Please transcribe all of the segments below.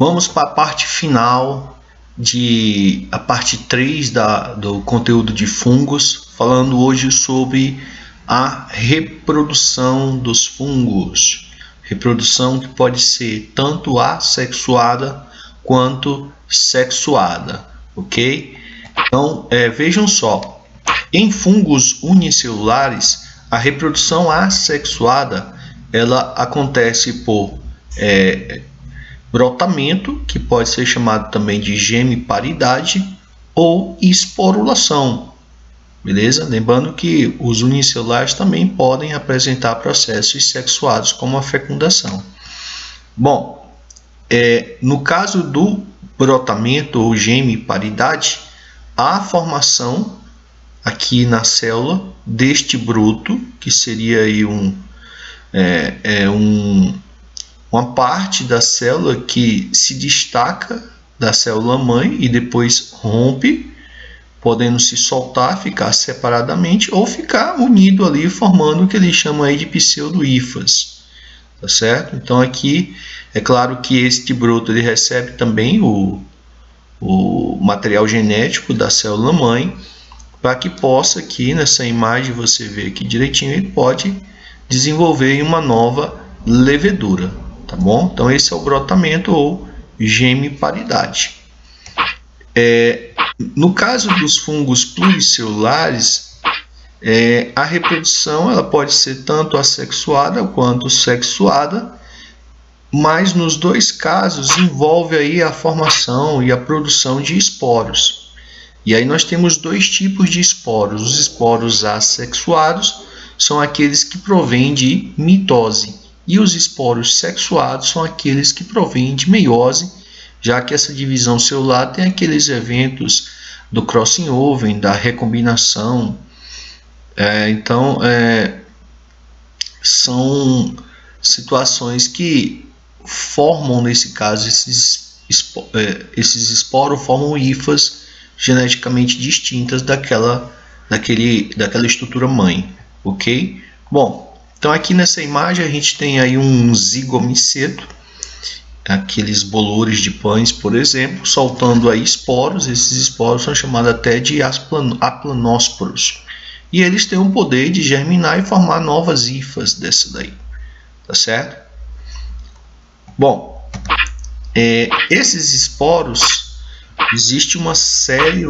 Vamos para a parte final a parte 3 do conteúdo de fungos, falando hoje sobre a reprodução dos fungos. Reprodução que pode ser tanto assexuada quanto sexuada, ok? Então, vejam só, em fungos unicelulares, a reprodução assexuada ela acontece por brotamento, que pode ser chamado também de gemiparidade, ou esporulação, beleza? Lembrando que os unicelulares também podem apresentar processos sexuados, como a fecundação. Bom, no caso do brotamento ou gemiparidade, há a formação aqui na célula deste broto, que seria aí uma parte da célula que se destaca da célula mãe e depois rompe, podendo se soltar, ficar separadamente ou ficar unido ali, formando o que eles chamam aí de pseudo-hifas, tá certo? Então aqui é claro que este broto ele recebe também o material genético da célula mãe, para que possa aqui nessa imagem você ver aqui direitinho, ele pode desenvolver uma nova levedura. Tá bom? Então esse é o brotamento ou gemiparidade. No caso dos fungos pluricelulares, a reprodução ela pode ser tanto assexuada quanto sexuada, mas nos dois casos envolve aí a formação e a produção de esporos. E aí nós temos dois tipos de esporos. Os esporos assexuados são aqueles que provêm de mitose. E os esporos sexuados são aqueles que provêm de meiose, já que essa divisão celular tem aqueles eventos do crossing over, da recombinação. São situações que formam, nesse caso, esses esporos formam hifas geneticamente distintas daquela estrutura mãe, ok? Bom, então aqui nessa imagem a gente tem aí um zigomiceto, aqueles bolores de pães, por exemplo, soltando aí esporos. Esses esporos são chamados até de aplanósporos. E eles têm o poder de germinar e formar novas hifas dessa daí, tá certo? Bom, esses esporos, existe uma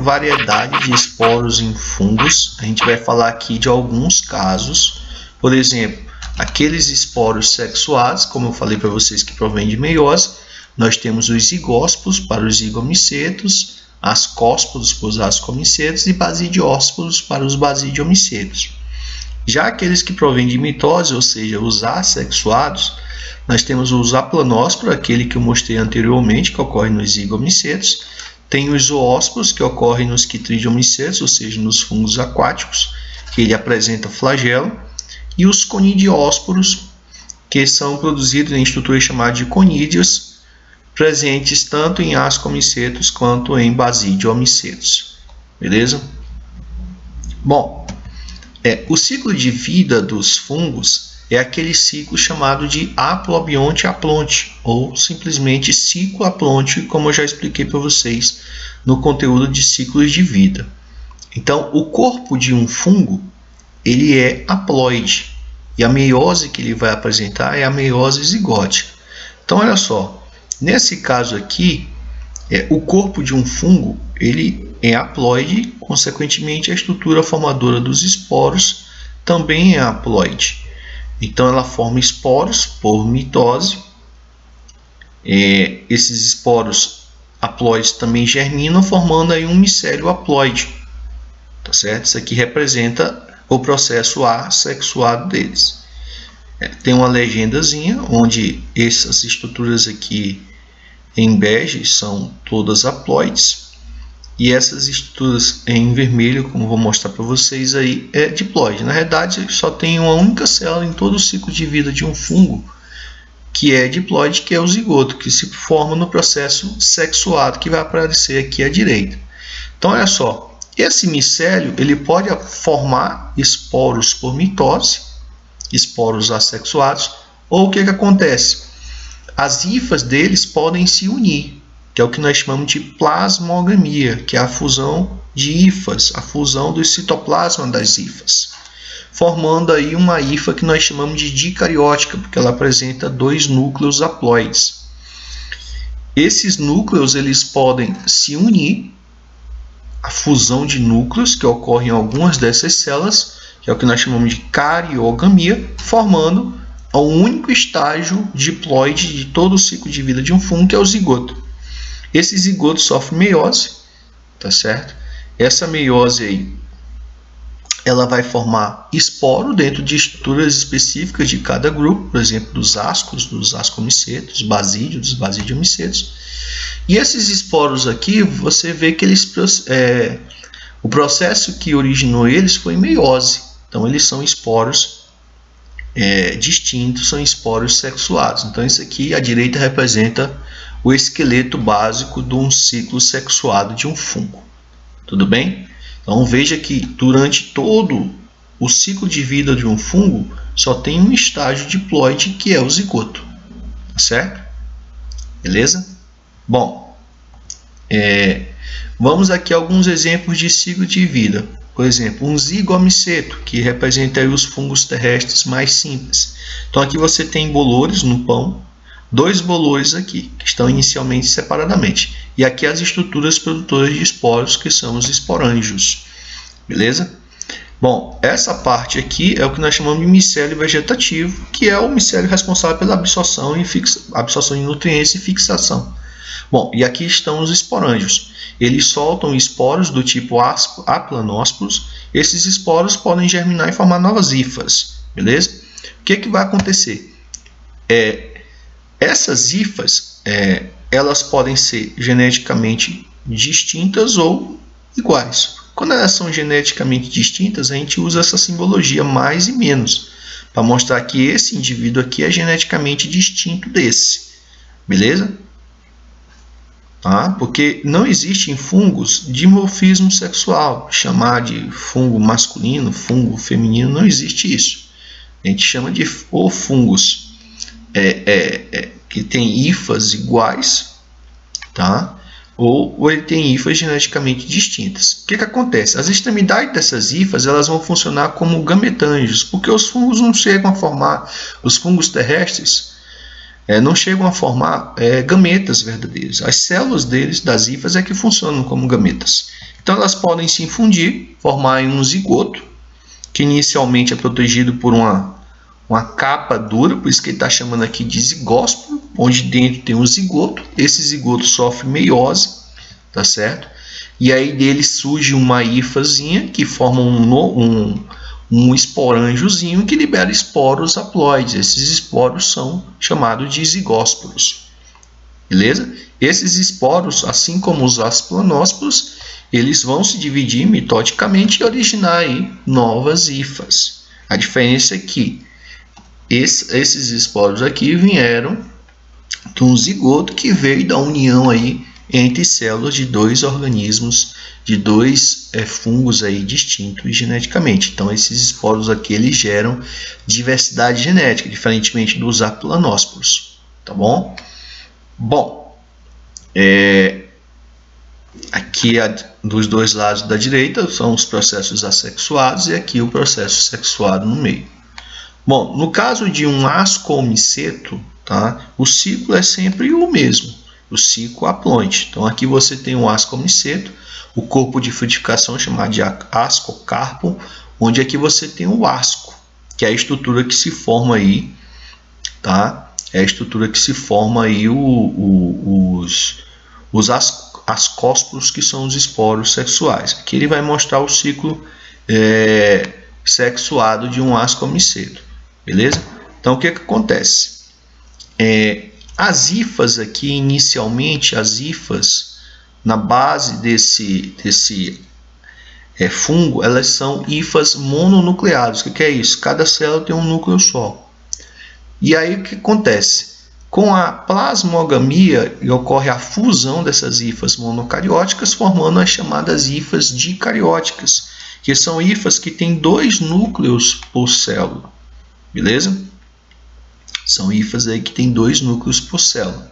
variedade de esporos em fungos. A gente vai falar aqui de alguns casos. Por exemplo, aqueles esporos sexuados, como eu falei para vocês, que provêm de meiose, nós temos os zigósporos para os zigomicetos, ascósporos para os ascomicetos e basidiósporos para os basidiomicetos. Já aqueles que provêm de mitose, ou seja, os assexuados, nós temos os aplanósporos, aquele que eu mostrei anteriormente, que ocorre nos zigomicetos, tem os zoósporos, que ocorrem nos quitridiomicetos, ou seja, nos fungos aquáticos, que ele apresenta flagelo, e os conidiósporos, que são produzidos em estruturas chamadas de conídeos, presentes tanto em ascomicetos quanto em basidiomicetos. Beleza? Bom, o ciclo de vida dos fungos é aquele ciclo chamado de haplobionte-aplonte, ou simplesmente ciclo aplonte, como eu já expliquei para vocês no conteúdo de ciclos de vida. Então, o corpo de um fungo ele é haploide, e a meiose que ele vai apresentar é a meiose zigótica. Então, olha só, nesse caso aqui, o corpo de um fungo ele é haploide, consequentemente a estrutura formadora dos esporos também é haploide. Então, ela forma esporos por mitose. Esses esporos haploides também germinam, formando aí um micélio haploide. Tá certo? Isso aqui representa o processo assexuado deles. Tem uma legendazinha onde essas estruturas aqui em bege são todas haploides e essas estruturas em vermelho, como vou mostrar para vocês aí, é diploide. Na verdade, só tem uma única célula em todo o ciclo de vida de um fungo que é diploide, que é o zigoto, que se forma no processo sexuado, que vai aparecer aqui à direita. Então, olha só. Esse micélio ele pode formar esporos por mitose, esporos assexuados, ou o que acontece? as hifas deles podem se unir, que é o que nós chamamos de plasmogamia, que é a fusão de hifas, a fusão do citoplasma das hifas, formando aí uma hifa que nós chamamos de dicariótica, porque ela apresenta 2 núcleos haploides. Esses núcleos eles podem se unir, a fusão de núcleos que ocorre em algumas dessas células, que é o que nós chamamos de cariogamia, formando um único estágio diploide de todo o ciclo de vida de um fungo, que é o zigoto. Esse zigoto sofre meiose, tá certo? Essa meiose aí, ela vai formar esporo dentro de estruturas específicas de cada grupo, por exemplo, dos ascos, dos ascomicetos, basídeos, dos basidiomicetos. E esses esporos aqui, você vê que eles, o processo que originou eles foi meiose. Então, eles são esporos distintos, são esporos sexuados. Então, isso aqui à direita representa o esqueleto básico de um ciclo sexuado de um fungo. Tudo bem? Então, veja que durante todo o ciclo de vida de um fungo, só tem um estágio diploide, que é o zigoto. Tá certo? Beleza? Bom, vamos aqui a alguns exemplos de ciclo de vida. Por exemplo, um zigomiceto, que representa aí os fungos terrestres mais simples. Então, aqui você tem bolores no pão, 2 bolores aqui, que estão inicialmente separadamente. E aqui as estruturas produtoras de esporos, que são os esporângios. Beleza? Bom, essa parte aqui é o que nós chamamos de micélio vegetativo, que é o micélio responsável pela absorção de nutrientes e fixação. Bom, e aqui estão os esporângios. Eles soltam esporos do tipo aplanósporos. Esses esporos podem germinar e formar novas hifas. Beleza? O que vai acontecer? Essas hifas, elas podem ser geneticamente distintas ou iguais. Quando elas são geneticamente distintas, a gente usa essa simbologia mais e menos, para mostrar que esse indivíduo aqui é geneticamente distinto desse. Beleza? Tá? Porque não existe em fungos dimorfismo sexual. Chamar de fungo masculino, fungo feminino, não existe isso. A gente chama de fungos que tem hifas iguais, tá? Ou ele tem hifas geneticamente distintas. O que acontece? As extremidades dessas hifas elas vão funcionar como gametângios, porque os fungos não chegam a formar, os fungos terrestres não chegam a formar gametas verdadeiros. As células deles, das hifas, é que funcionam como gametas. Então elas podem se infundir, formar um zigoto, que inicialmente é protegido por uma capa dura, por isso que ele está chamando aqui de zigósporo, onde dentro tem um zigoto. Esse zigoto sofre meiose, tá certo? E aí dele surge uma hifazinha que forma um esporângiozinho que libera esporos haploides. Esses esporos são chamados de zigósporos. Beleza? Esses esporos, assim como os asplanósporos, eles vão se dividir mitodicamente e originar aí novas hifas. A diferença é que esses esporos aqui vieram de um zigoto que veio da união aí entre células de 2 organismos, de 2 fungos aí distintos geneticamente. Então, esses esporos aqui eles geram diversidade genética, diferentemente dos aplanósporos. Tá bom? Bom, aqui dos 2 lados da direita são os processos assexuados e aqui o processo sexuado no meio. Bom, no caso de um ascomiceto, tá, o ciclo é sempre o mesmo, o ciclo haploide. Então aqui você tem um ascomiceto, o corpo de frutificação chamado de ascocarpo, onde aqui você tem o asco, que é a estrutura que se forma aí, tá? É a estrutura que se forma aí os ascósporos, que são os esporos sexuais. Aqui ele vai mostrar o ciclo sexuado de um ascomiceto. Beleza? Então, o que acontece? As hifas aqui, inicialmente, as hifas na base desse fungo, elas são hifas mononucleadas. O que é isso? Cada célula tem um núcleo só. E aí, o que acontece? Com a plasmogamia, ocorre a fusão dessas hifas monocarióticas, formando as chamadas hifas dicarióticas, que são hifas que têm 2 núcleos por célula. Beleza? São hifas aí que tem 2 núcleos por célula.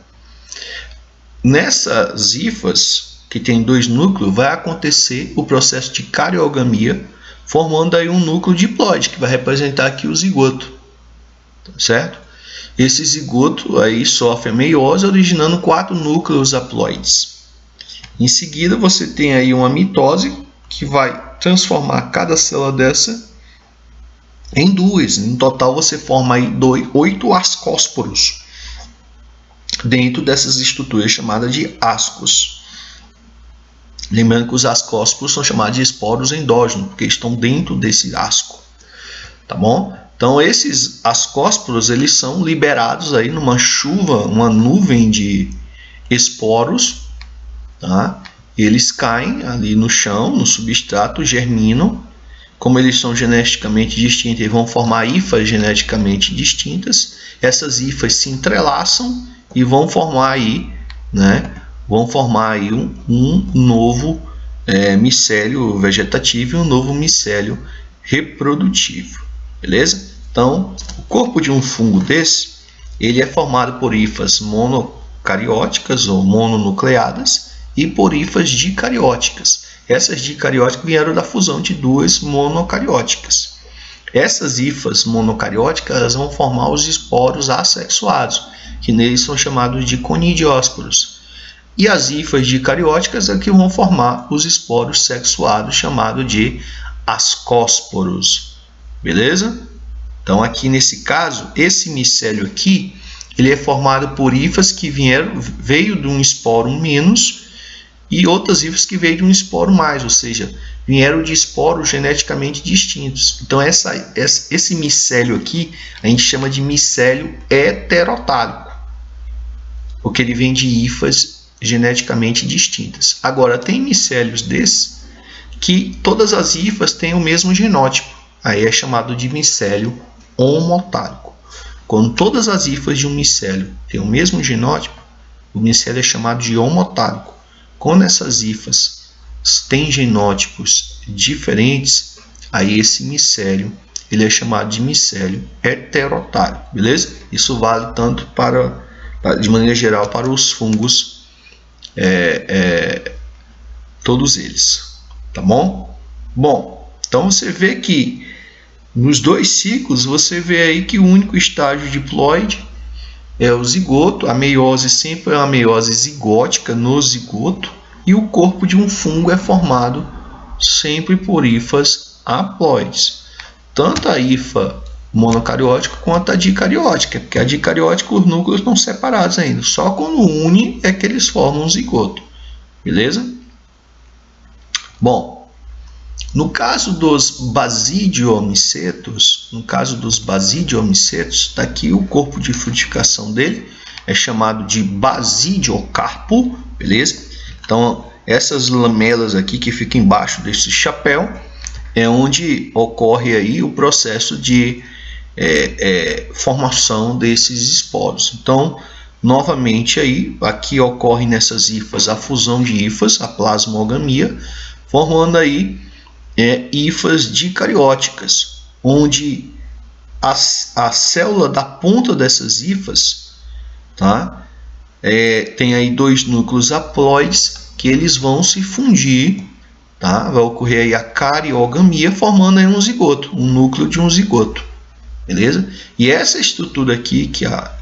Nessas hifas que tem 2 núcleos, vai acontecer o processo de cariogamia, formando aí um núcleo diploide, que vai representar aqui o zigoto, certo? Esse zigoto aí sofre a meiose, originando 4 núcleos haploides. Em seguida, você tem aí uma mitose, que vai transformar cada célula dessa em 2. Em total, você forma aí 8 ascósporos dentro dessas estruturas chamadas de ascos. Lembrando que os ascósporos são chamados de esporos endógenos, porque estão dentro desse asco, tá bom? Então, esses ascósporos, eles são liberados aí numa chuva, uma nuvem de esporos, tá? Eles caem ali no chão, no substrato, germinam. Como eles são geneticamente distintos, eles vão formar hifas geneticamente distintas. Essas hifas se entrelaçam e vão formar aí, né? Vão formar aí um novo micélio vegetativo e um novo micélio reprodutivo, beleza? Então, o corpo de um fungo desse, ele é formado por hifas monocarióticas ou mononucleadas e por hifas dicarióticas. Essas dicarióticas vieram da fusão de 2 monocarióticas. Essas hifas monocarióticas, elas vão formar os esporos assexuados, que neles são chamados de conidiósporos. E as hifas dicarióticas é que vão formar os esporos sexuados, chamados de ascósporos. Beleza? Então, aqui nesse caso, esse micélio aqui, ele é formado por hifas que veio de um esporo menos e outras hifas que veio de um esporo mais, ou seja, vieram de esporos geneticamente distintos. Então, esse micélio aqui, a gente chama de micélio heterotálico, porque ele vem de hifas geneticamente distintas. Agora, tem micélios desses que todas as hifas têm o mesmo genótipo. Aí é chamado de micélio homotálico. Quando todas as hifas de um micélio têm o mesmo genótipo, o micélio é chamado de homotálico. Quando essas hifas têm genótipos diferentes, aí esse micélio ele é chamado de micélio heterotálico, beleza? Isso vale tanto de maneira geral para os fungos, todos eles, tá bom? Bom, então você vê que nos 2 ciclos você vê aí que o único estágio diploide é o zigoto. A meiose sempre é uma meiose zigótica no zigoto, e o corpo de um fungo é formado sempre por hifas haploides, tanto a hifa monocariótica quanto a dicariótica, porque a dicariótica os núcleos estão separados ainda, só quando une é que eles formam um zigoto, beleza? Bom, no caso dos basidiomicetos, está aqui o corpo de frutificação dele, é chamado de basidiocarpo, beleza? Então, essas lamelas aqui que ficam embaixo desse chapéu é onde ocorre aí o processo de formação desses esporos. Então, novamente aí, aqui ocorre nessas hifas a fusão de hifas, a plasmogamia, formando aí hifas dicarióticas, onde a célula da ponta dessas hifas, tá? Tem aí 2 núcleos haploides que eles vão se fundir, tá? Vai ocorrer aí a cariogamia, formando aí um zigoto, um núcleo de um zigoto, beleza? E essa estrutura aqui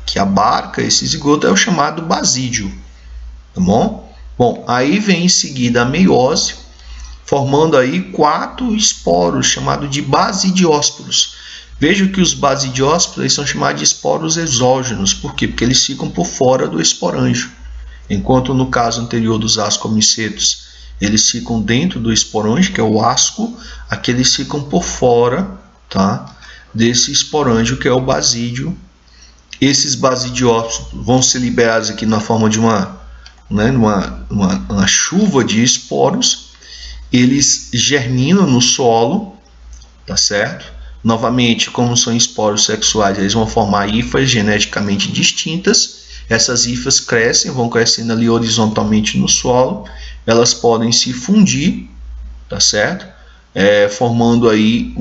que abarca esse zigoto é o chamado basídio, tá bom? Bom, aí vem em seguida a meiose, formando aí 4 esporos, chamados de basidiósporos. Veja que os basidiósporos são chamados de esporos exógenos. Por quê? Porque eles ficam por fora do esporângio. Enquanto no caso anterior dos ascomicetos, eles ficam dentro do esporângio, que é o asco, aqui eles ficam por fora, tá, desse esporângio, que é o basídio. Esses basidiósporos vão ser liberados aqui na forma de uma chuva de esporos. Eles germinam no solo, tá certo? Novamente, como são esporos sexuais, eles vão formar hifas geneticamente distintas. Essas hifas vão crescendo ali horizontalmente no solo. Elas podem se fundir, tá certo? Formando aí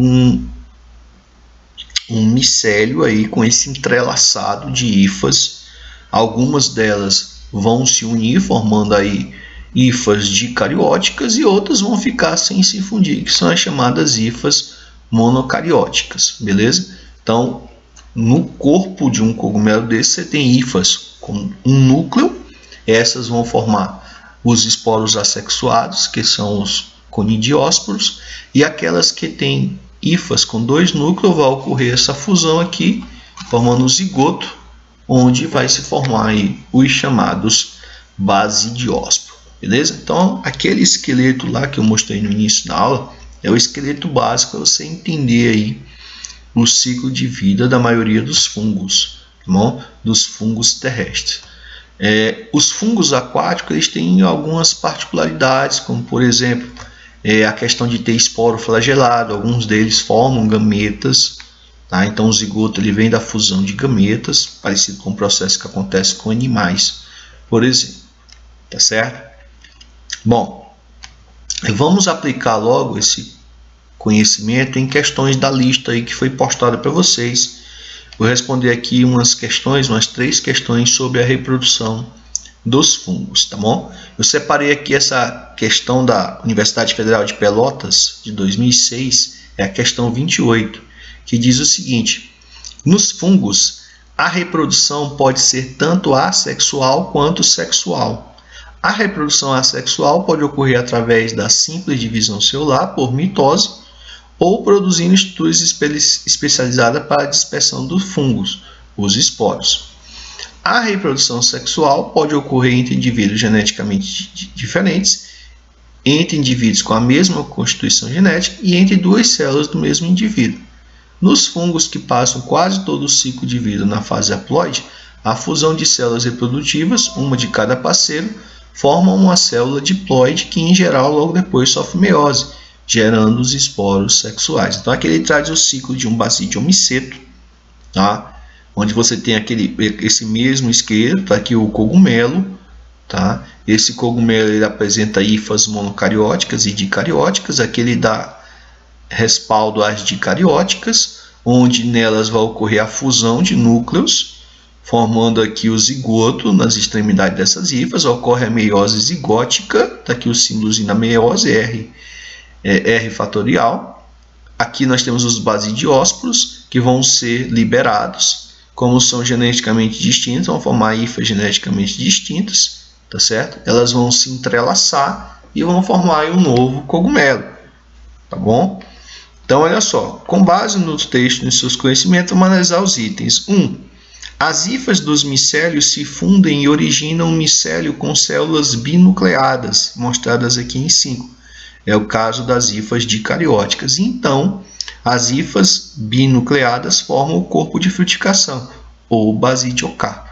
um micélio aí com esse entrelaçado de hifas. Algumas delas vão se unir formando aí hifas dicarióticas e outras vão ficar sem se fundir, que são as chamadas hifas monocarióticas, beleza? Então, no corpo de um cogumelo desse, você tem hifas com um núcleo, essas vão formar os esporos assexuados, que são os conidiósporos, e aquelas que têm hifas com dois núcleos, vai ocorrer essa fusão aqui, formando o zigoto, onde vai se formar aí os chamados basidiósporos, beleza? Então, aquele esqueleto lá que eu mostrei no início da aula é o esqueleto básico para você entender aí o ciclo de vida da maioria dos fungos, tá bom? Dos fungos terrestres. Os fungos aquáticos eles têm algumas particularidades, como por exemplo a questão de ter esporo flagelado. Alguns deles formam gametas, tá? Então o zigoto ele vem da fusão de gametas, parecido com o processo que acontece com animais, por exemplo, tá certo? Bom, vamos aplicar logo esse conhecimento em questões da lista aí que foi postada para vocês. Vou responder aqui umas 3 questões sobre a reprodução dos fungos, tá bom? Eu separei aqui essa questão da Universidade Federal de Pelotas, de 2006, é a questão 28, que diz o seguinte: nos fungos, a reprodução pode ser tanto assexual quanto sexual. A reprodução assexual pode ocorrer através da simples divisão celular por mitose ou produzindo estruturas especializadas para a dispersão dos fungos, os esporos. A reprodução sexual pode ocorrer entre indivíduos geneticamente diferentes, entre indivíduos com a mesma constituição genética e entre duas células do mesmo indivíduo. Nos fungos que passam quase todo o ciclo de vida na fase haploide, a fusão de células reprodutivas, uma de cada parceiro, forma uma célula diploide que, em geral, logo depois sofre meiose, gerando os esporos sexuais. Então, aqui ele traz o ciclo de um basídio miceto, tá? Onde você tem esse mesmo esqueleto, aqui o cogumelo, tá? Esse cogumelo ele apresenta hifas monocarióticas e dicarióticas, aqui ele dá respaldo às dicarióticas, onde nelas vai ocorrer a fusão de núcleos, formando aqui o zigoto nas extremidades dessas hifas, ocorre a meiose zigótica, tá aqui o símbolozinho da meiose, R fatorial. Aqui nós temos os basidiósporos, que vão ser liberados. Como são geneticamente distintos, vão formar hifas geneticamente distintas, tá certo? Elas vão se entrelaçar e vão formar um novo cogumelo, tá bom? Então, olha só, com base no texto e nos seus conhecimentos, vamos analisar os itens. 1. As hifas dos micélios se fundem e originam um micélio com células binucleadas, mostradas aqui em 5. É o caso das hifas dicarióticas. Então, as hifas binucleadas formam o corpo de frutificação, ou basidiocarpo.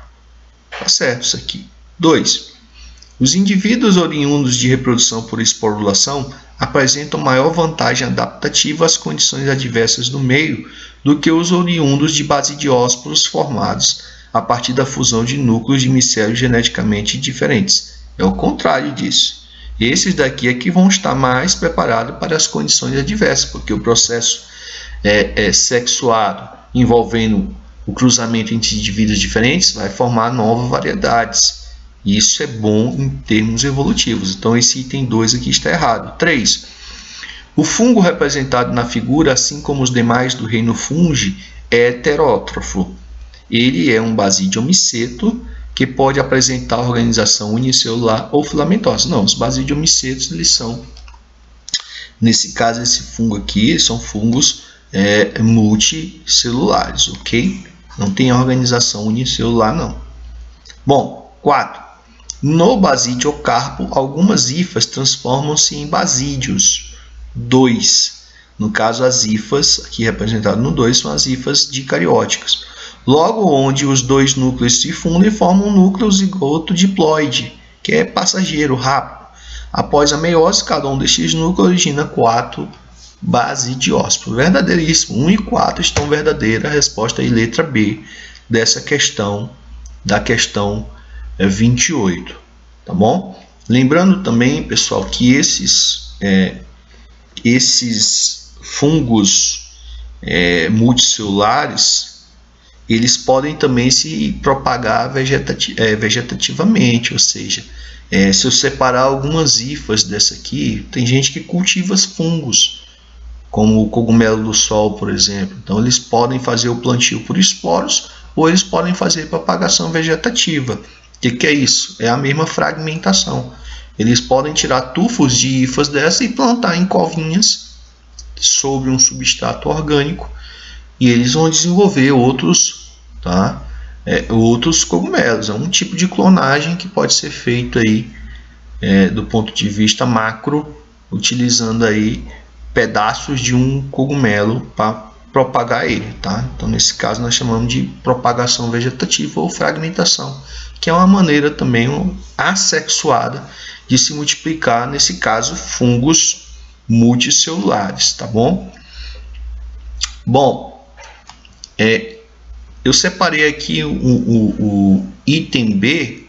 Tá certo isso aqui. 2. Os indivíduos oriundos de reprodução por esporulação apresentam maior vantagem adaptativa às condições adversas do meio do que os oriundos de basidiósporos formados a partir da fusão de núcleos de micélios geneticamente diferentes. É o contrário disso. Esses daqui é que vão estar mais preparados para as condições adversas, porque o processo sexuado envolvendo o cruzamento entre indivíduos diferentes vai formar novas variedades. Isso é bom em termos evolutivos. Então, esse item 2 aqui está errado. 3. O fungo representado na figura, assim como os demais do reino fungi, é heterótrofo. Ele é um basidiomiceto que pode apresentar organização unicelular ou filamentosa. Não, os basidiomicetos, eles são, nesse caso, esse fungo aqui, são fungos multicelulares, ok? Não tem organização unicelular, não. Bom, 4. No basidiocarpo, algumas hifas transformam-se em basídios. 2. No caso, as hifas, aqui representado no 2, são as hifas dicarióticas. Logo, onde os dois núcleos se fundem, formam um núcleo zigoto diploide, que é passageiro, rápido. Após a meiose, cada um destes núcleos origina 4 basidiósporos. Verdadeiríssimo. 1 e 4 estão verdadeiras. A resposta é letra B dessa questão, da questão 28. Tá bom? Lembrando também, pessoal, que esses fungos multicelulares, eles podem também se propagar vegetativamente, ou seja, se eu separar algumas hifas dessa aqui, tem gente que cultiva fungos, como o cogumelo do sol, por exemplo. Então eles podem fazer o plantio por esporos ou eles podem fazer propagação vegetativa. O que é isso? É a mesma fragmentação. Eles podem tirar tufos de hifas dessa e plantar em covinhas sobre um substrato orgânico e eles vão desenvolver outros, tá? Outros cogumelos. É um tipo de clonagem que pode ser feito aí do ponto de vista macro, utilizando aí pedaços de um cogumelo para propagar ele, tá? Então nesse caso nós chamamos de propagação vegetativa ou fragmentação, que é uma maneira também assexuada de se multiplicar, nesse caso fungos multicelulares, tá bom? Bom, eu separei aqui o item B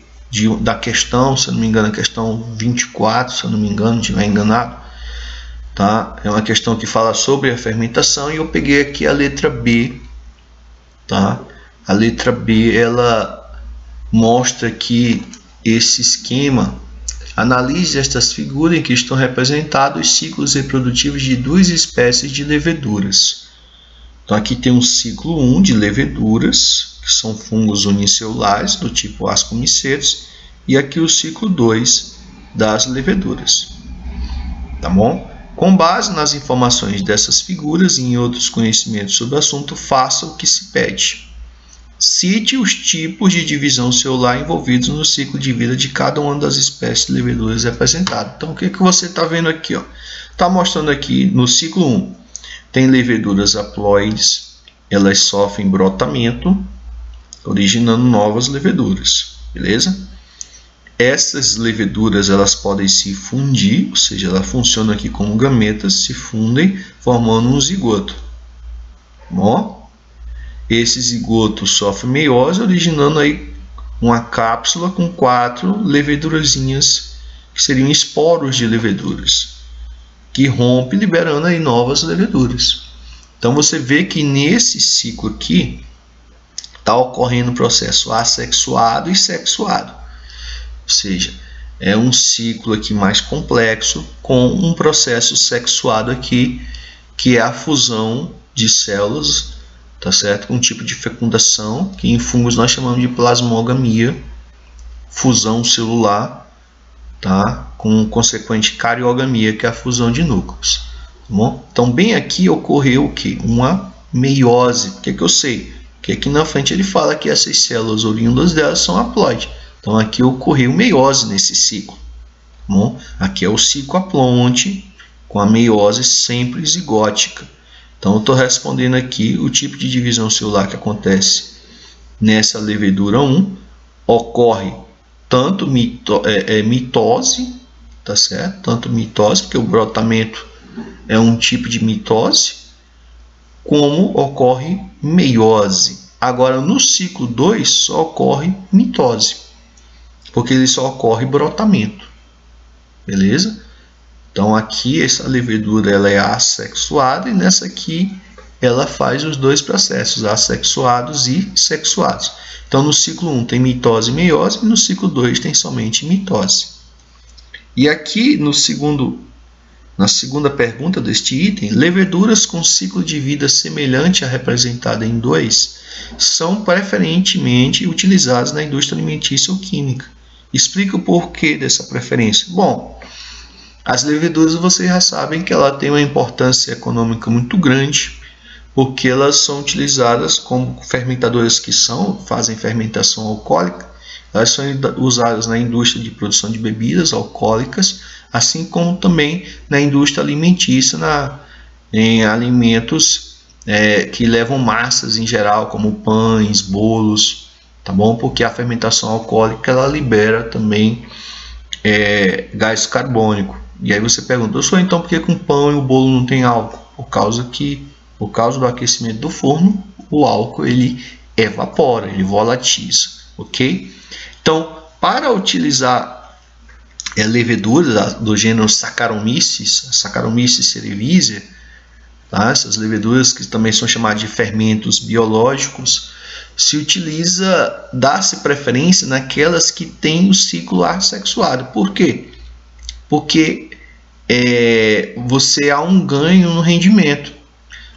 da questão, se eu não me engano, a questão 24, se eu não me engano, não estiver enganado. Tá? É uma questão que fala sobre a fermentação e eu peguei aqui a letra B. Tá? A letra B ela mostra que esse esquema, analise estas figuras em que estão representados os ciclos reprodutivos de duas espécies de leveduras. Então aqui tem um ciclo 1 de leveduras, que são fungos unicelulares do tipo Ascomycetes, e aqui o ciclo 2 das leveduras. Tá bom? Com base nas informações dessas figuras e em outros conhecimentos sobre o assunto, faça o que se pede. Cite os tipos de divisão celular envolvidos no ciclo de vida de cada uma das espécies de leveduras representadas. Então, o que você está vendo aqui? Está mostrando aqui no ciclo 1, tem leveduras haploides, elas sofrem brotamento, originando novas leveduras, beleza? Essas leveduras elas podem se fundir, ou seja, elas funcionam aqui como gametas, se fundem, formando um zigoto. Bom, esse zigoto sofre meiose, originando aí uma cápsula com 4 levedurazinhas, que seriam esporos de leveduras, que rompe, liberando aí novas leveduras. Então você vê que nesse ciclo aqui está ocorrendo o processo assexuado e sexuado. Ou seja, é um ciclo aqui mais complexo com um processo sexuado aqui, que é a fusão de células, tá certo? Com um tipo de fecundação, que em fungos nós chamamos de plasmogamia, fusão celular, tá? Com consequente cariogamia, que é a fusão de núcleos. Tá bom? Então, bem aqui ocorreu o quê? Uma meiose. O que eu sei? Que aqui na frente ele fala que essas células oriundas delas são haploides. Então aqui ocorreu meiose nesse ciclo. Bom, aqui é o ciclo haplonte com a meiose sempre zigótica. Então eu estou respondendo aqui o tipo de divisão celular que acontece nessa levedura 1. Ocorre tanto mitose, tá certo? Tanto mitose, porque o brotamento é um tipo de mitose, como ocorre meiose. Agora no ciclo 2 só ocorre mitose, porque ele só ocorre brotamento, beleza? Então aqui essa levedura ela é assexuada e nessa aqui ela faz os dois processos, assexuados e sexuados. Então no ciclo 1 tem mitose e meiose e no ciclo 2 tem somente mitose. E aqui na segunda pergunta deste item, leveduras com ciclo de vida semelhante à representada em 2 são preferentemente utilizadas na indústria alimentícia ou química. Explica o porquê dessa preferência. Bom, as leveduras vocês já sabem que ela tem uma importância econômica muito grande, porque elas são utilizadas como fermentadoras fazem fermentação alcoólica. Elas são usadas na indústria de produção de bebidas alcoólicas, assim como também na indústria alimentícia, em alimentos que levam massas em geral, como pães, bolos, tá bom? Porque a fermentação alcoólica ela libera também gás carbônico. E aí você pergunta, então por que com pão e o bolo não tem álcool? Por causa do aquecimento do forno, o álcool ele evapora, ele volatiza, ok? Então, para utilizar leveduras do gênero Saccharomyces cerevisiae, tá? Essas leveduras, que também são chamadas de fermentos biológicos, se utiliza, dá-se preferência naquelas que têm o ciclo assexuado. Por quê? Porque você há um ganho no rendimento.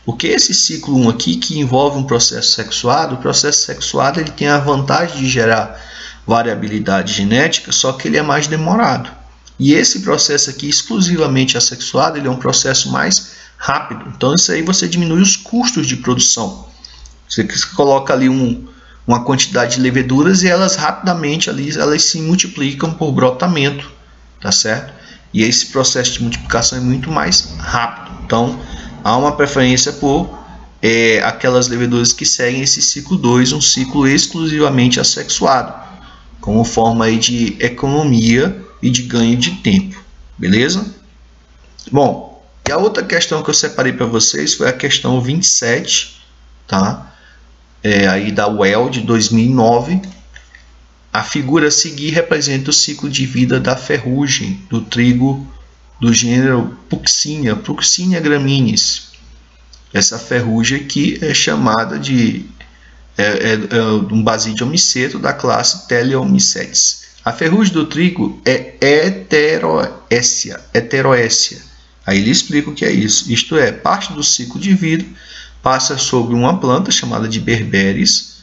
Porque esse ciclo 1 aqui, que envolve um processo sexuado, o processo sexuado ele tem a vantagem de gerar variabilidade genética, só que ele é mais demorado. E esse processo aqui, exclusivamente assexuado, ele é um processo mais rápido. Então, isso aí você diminui os custos de produção. Você coloca ali uma quantidade de leveduras e elas rapidamente ali, elas se multiplicam por brotamento, tá certo? E esse processo de multiplicação é muito mais rápido. Então, há uma preferência por aquelas leveduras que seguem esse ciclo 2, um ciclo exclusivamente assexuado, como forma aí de economia e de ganho de tempo, beleza? Bom, e a outra questão que eu separei para vocês foi a questão 27, tá? Aí da UEL de 2009. A figura a seguir representa o ciclo de vida da ferrugem do trigo do gênero Puccinia graminis. Essa ferrugem aqui é chamada de um basídeo miceto da classe Teleomycetes. A ferrugem do trigo é heteroécia. Aí ele explica o que é isso. Isto é, parte do ciclo de vida passa sobre uma planta chamada de berberis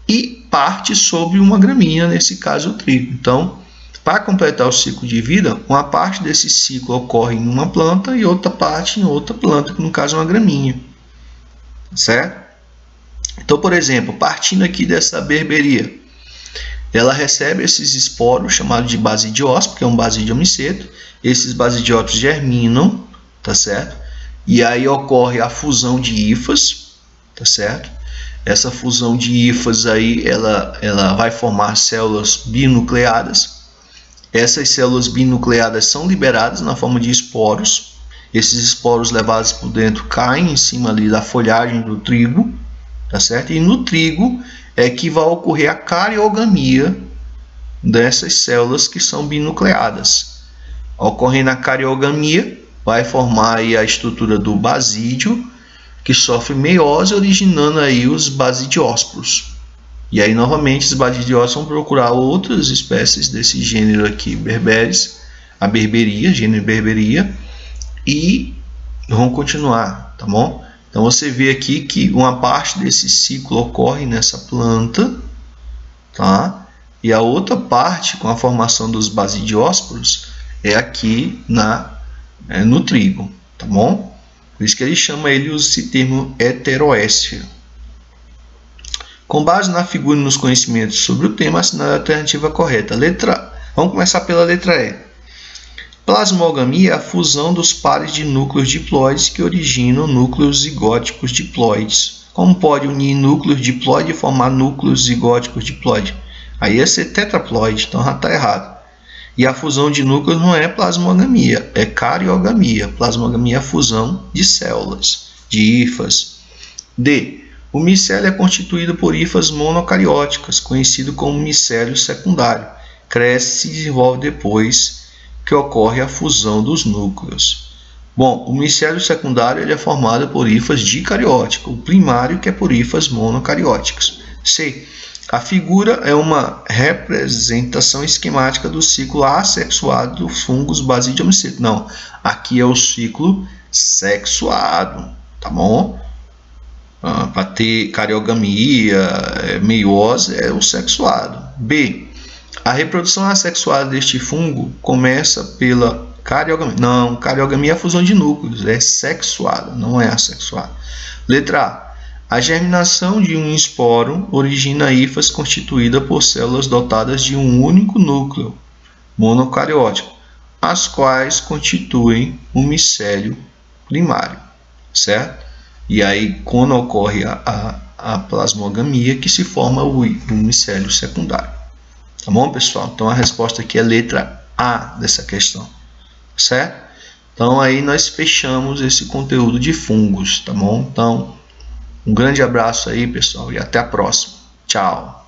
e parte sobre uma gramínea, nesse caso o trigo. Então, para completar o ciclo de vida, uma parte desse ciclo ocorre em uma planta e outra parte em outra planta, que no caso é uma gramínea, certo? Então, por exemplo, partindo aqui dessa berberia, ela recebe esses esporos chamados de basidiósporo, que é um basídio miceto. Esses basidióspos germinam, tá certo? E aí ocorre a fusão de hifas, tá certo? Essa fusão de hifas aí, ela vai formar células binucleadas. Essas células binucleadas são liberadas na forma de esporos. Esses esporos levados por dentro caem em cima ali da folhagem do trigo, tá certo? E no trigo é que vai ocorrer a cariogamia dessas células que são binucleadas. Ocorrendo a cariogamia, vai formar aí a estrutura do basídio, que sofre meiose, originando aí os basidiósporos. E aí, novamente, os basidiósporos vão procurar outras espécies desse gênero aqui, berberis, a berberia, gênero berberia, e vão continuar, tá bom? Então, você vê aqui que uma parte desse ciclo ocorre nessa planta, tá? E a outra parte, com a formação dos basidiósporos, é aqui no trigo, tá bom? Por isso que ele chama esse termo heteroécia. Com base na figura e nos conhecimentos sobre o tema, assinale a alternativa correta. Vamos começar pela letra E. Plasmogamia é a fusão dos pares de núcleos diploides que originam núcleos zigóticos diploides. Como pode unir núcleos diploides e formar núcleos zigóticos diploides? Aí ia ser tetraploide, então já está errado. E a fusão de núcleos não é plasmogamia, é cariogamia. Plasmogamia é a fusão de células, de hifas. D. O micélio é constituído por hifas monocarióticas, conhecido como micélio secundário. Cresce e se desenvolve depois que ocorre a fusão dos núcleos. Bom, o micélio secundário ele é formado por hifas dicarióticas, o primário que é por hifas monocarióticas. C. A figura é uma representação esquemática do ciclo assexuado do fungos basídeo miceto. Não, aqui é o ciclo sexuado, tá bom? Para ter cariogamia, meiose, é o sexuado. B. A reprodução assexuada deste fungo começa pela cariogamia. Não, cariogamia é a fusão de núcleos, é sexuada, não é assexuada. Letra A. A germinação de um esporo origina hifas constituídas por células dotadas de um único núcleo monocariótico, as quais constituem um micélio primário, certo? E aí, quando ocorre a plasmogamia, que se forma o micélio secundário. Tá bom, pessoal? Então, a resposta aqui é a letra A dessa questão, certo? Então, aí nós fechamos esse conteúdo de fungos, tá bom? Então, um grande abraço aí, pessoal, e até a próxima. Tchau!